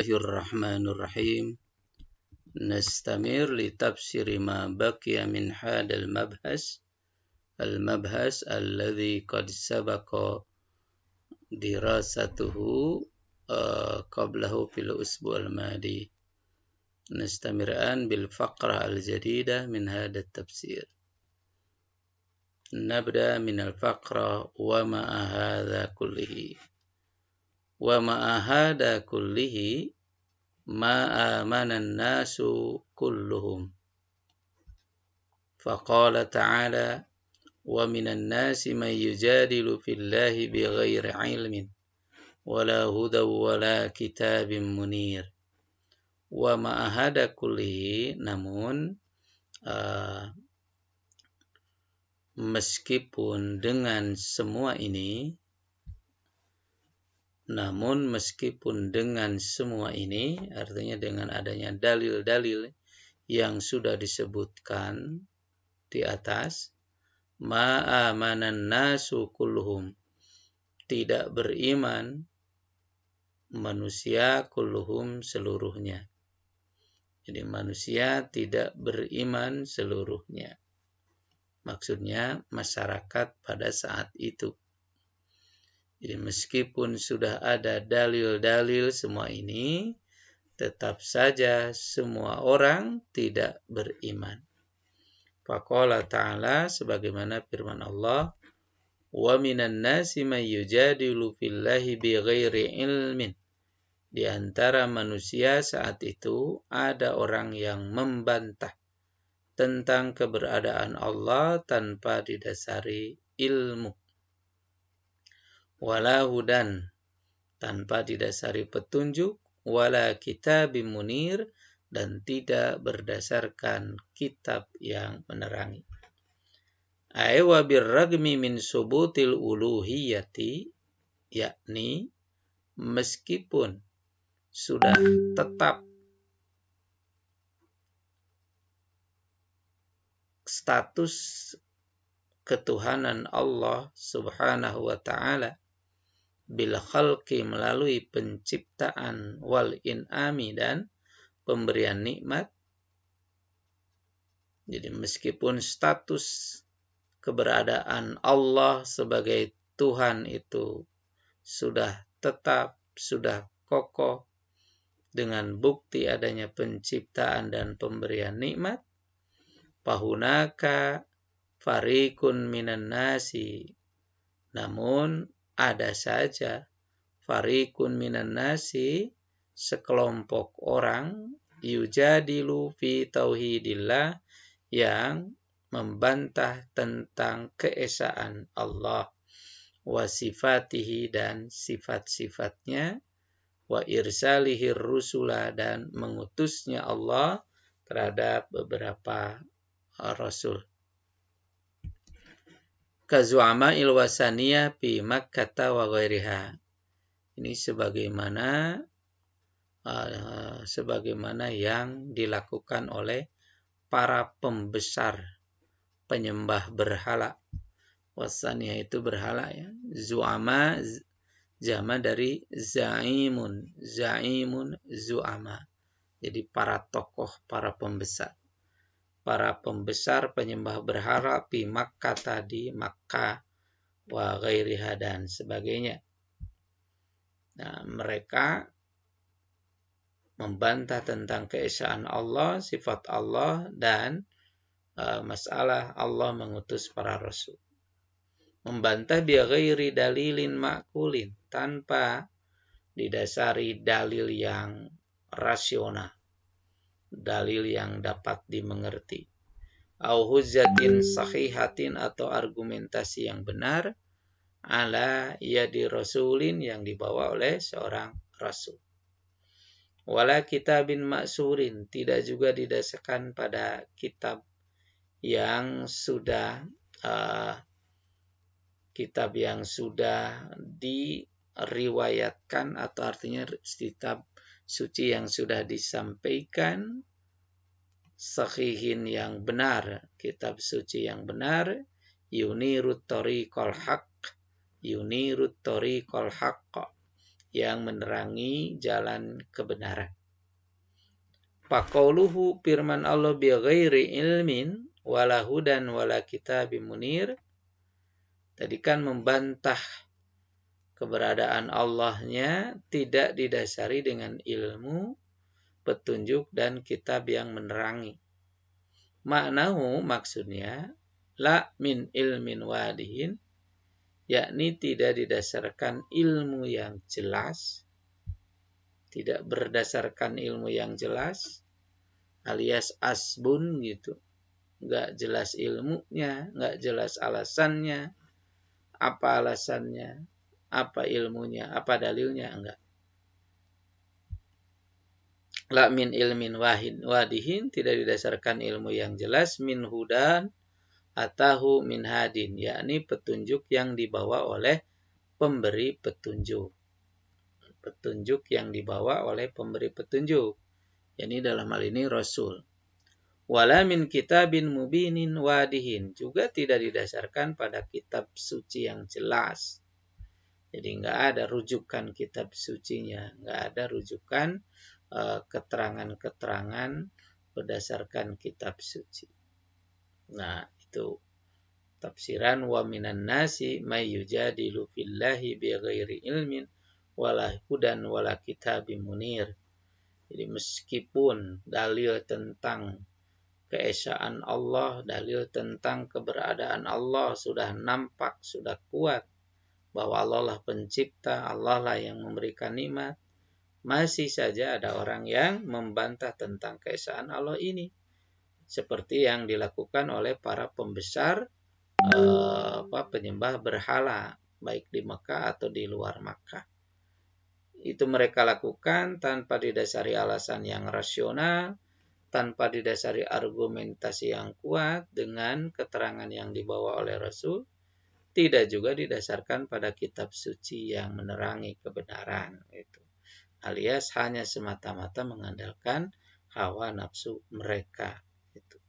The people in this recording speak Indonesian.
Bismillahirrahmanirrahim. Nastamir li tafsiri ma baqiya min hadal mabhas. Al-mabhas alladhi qad sabaqa dirasatuhu qablahu fil usbu' al-madi. Nastamir an bil faqrah al-jadidah min hadal tafsir. Nabda min al-faqrah wa ma'a hadha kullihi. Wa ma'a hadha kullihi ma amana an-nasu kulluhum. Faqala ta'ala wa minan nasi man yujadilu fillahi bighairi ilmin wala hudaw wala kitabim munir. Wa ma'a hadha kullihi, namun meskipun dengan semua ini, artinya dengan adanya dalil-dalil yang sudah disebutkan di atas, ma'amanan nasu kulluhum, tidak beriman manusia kulluhum seluruhnya. Jadi manusia tidak beriman seluruhnya. Maksudnya masyarakat pada saat itu. Jadi meskipun sudah ada dalil-dalil semua ini, tetap saja semua orang tidak beriman. Faqala ta'ala, sebagaimana firman Allah, wa minan nasi man yujadilu fillahi bighairi ilmin. Di antara manusia saat itu ada orang yang membantah tentang keberadaan Allah tanpa didasari ilmu. Wala hudan, tanpa didasari petunjuk, wala kitabim munir, dan tidak berdasarkan kitab yang menerangi. Wa birragmi min subutil uluhiyati, yakni meskipun sudah tetap status ketuhanan Allah subhanahu wa ta'ala bil khalqi, melalui penciptaan, wal in'ami, dan pemberian nikmat. Jadi meskipun status keberadaan Allah sebagai Tuhan itu sudah tetap, sudah kokoh dengan bukti adanya penciptaan dan pemberian nikmat, fahunaka fariqun minan nasi, namun ada saja fariqun minan nasi, sekelompok orang, yujadilu fi tauhidillah, yang membantah tentang keesaan Allah, wa sifatihi, dan sifat-sifatnya, wa irsalihir rusula, dan mengutusnya Allah terhadap beberapa rasul. Kazu'ama'il wasaniyah fi Makkah wa ghairiha. Ini sebagaimana yang dilakukan oleh para pembesar penyembah berhala. Wasaniyah itu berhala, ya. Zu'ama, jama dari za'imun, zu'ama. Jadi para tokoh, para pembesar penyembah berhala di Makkah tadi, Makkah, wa ghairiha, dan sebagainya. Nah, mereka membantah tentang keesaan Allah, sifat Allah, dan masalah Allah mengutus para rasul. Membantah bi ghairi dalilin ma'kulin, tanpa didasari dalil yang rasional, dalil yang dapat dimengerti, au hujjatin sahihatin, atau argumentasi yang benar, ala yadi rasulin, yang dibawa oleh seorang rasul. Wala kitabin ma'surin, tidak juga didasarkan pada kitab yang sudah diriwayatkan, atau artinya kitab suci yang sudah disampaikan, sahihin, yang benar, kitab suci yang benar, yunirut tariqal haqq, yang menerangi jalan kebenaran. Faqauluhu firman Allah bi ghairi ilmin wala hudan wala kitabim munir. Tadi kan membantah keberadaan Allahnya tidak didasari dengan ilmu, petunjuk dan kitab yang menerangi. Maknahu maksudnya la min ilmin wadihin, yakni tidak didasarkan ilmu yang jelas, tidak berdasarkan ilmu yang jelas, alias asbun gitu. Nggak jelas ilmunya, nggak jelas alasannya, apa alasannya, apa ilmunya, apa dalilnya, enggak. La min ilmin wadihin, tidak didasarkan ilmu yang jelas, min hudan atahu min hadin, yakni petunjuk yang dibawa oleh pemberi petunjuk. Petunjuk yang dibawa oleh pemberi petunjuk. Yani dalam hal ini Rasul. Wala min kitabin mubinin wadihin, juga tidak didasarkan pada kitab suci yang jelas. Jadi nggak ada rujukan kitab sucinya, nggak ada rujukan keterangan-keterangan berdasarkan kitab suci. Nah, itu tafsiran wa minan nasi may yujadilu fillahi bighairi ilmin wala hudan wala kitabim munir. Jadi meskipun dalil tentang keesaan Allah, dalil tentang keberadaan Allah sudah nampak, sudah kuat, bahwa Allah lah pencipta, Allah lah yang memberikan nikmat, masih saja ada orang yang membantah tentang keesaan Allah ini. Seperti yang dilakukan oleh para pembesar penyembah berhala, baik di Mekah atau di luar Mekah. Itu mereka lakukan tanpa didasari alasan yang rasional, tanpa didasari argumentasi yang kuat dengan keterangan yang dibawa oleh Rasul, tidak juga didasarkan pada kitab suci yang menerangi kebenaran. Itu. Alias hanya semata-mata mengandalkan hawa nafsu mereka. Itu.